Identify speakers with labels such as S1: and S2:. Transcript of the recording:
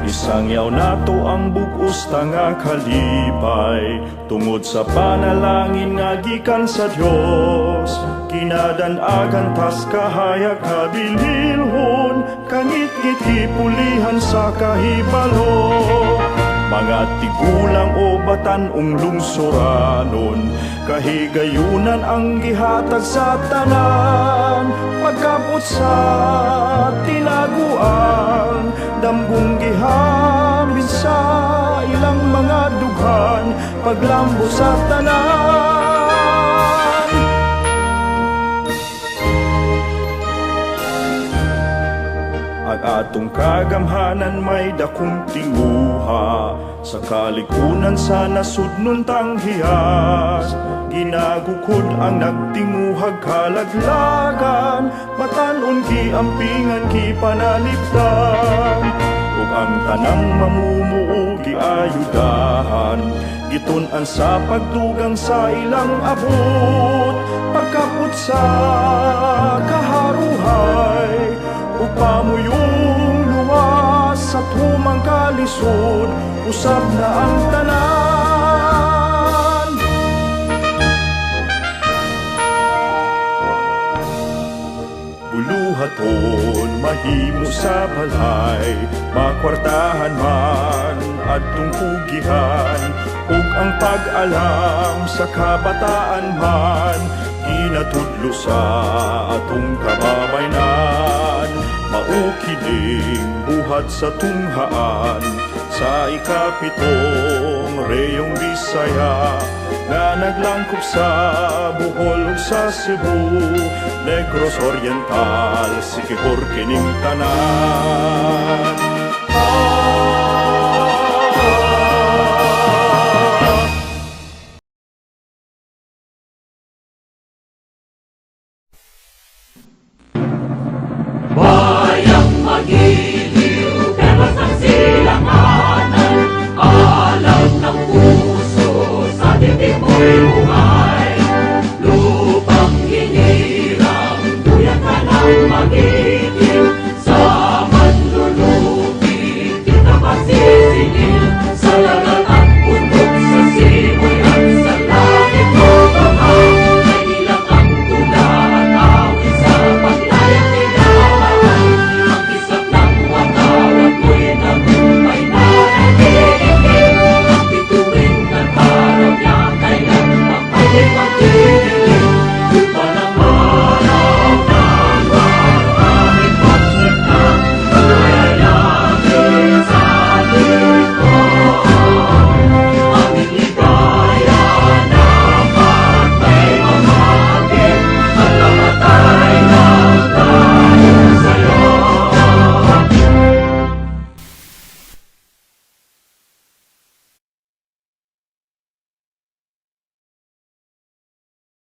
S1: Isangyaw nato ang bug-os nga kalipay tungod sa panalangin nga gikan sa Dios. Kinadan-agan tas kahayag kabililhon, kangit-ngit ipulihan sa kahibalo. Mga tigulang o batanong lungsuranon, kahigayunan ang gihatag sa tanan. Pagkapot sa tinaguan, damgong gihamin sa ilang mga dughan, paglambo sa tanan. Ang atong kagamhanan may dakong tinguha, sa kalikunan sa nasudnon tanghiyas. Ginagukod ang nagtinguhag kalaglagan, matanon ki ampingan ki panalipdan. Ug ang tanang mamumuo giayudahan, gitun-an sa pagdugang sa ilang abot. Pagkaput sa kaharuhay, upamuyong luwas sa tumang kalisod, usab na ang tanan. Buluhaton mahimo sa balay, makwartahan man adtong pugihan, ug ang pag-alam sa kabataan man, ginatudlo sa atong kababaynan. Maukiling buhat sa tunghaan, sa ikapitong reyong Bisaya, nga naglangkop sa Bohol ug sa Cebu, Negros Oriental, Siquijor kining tanan.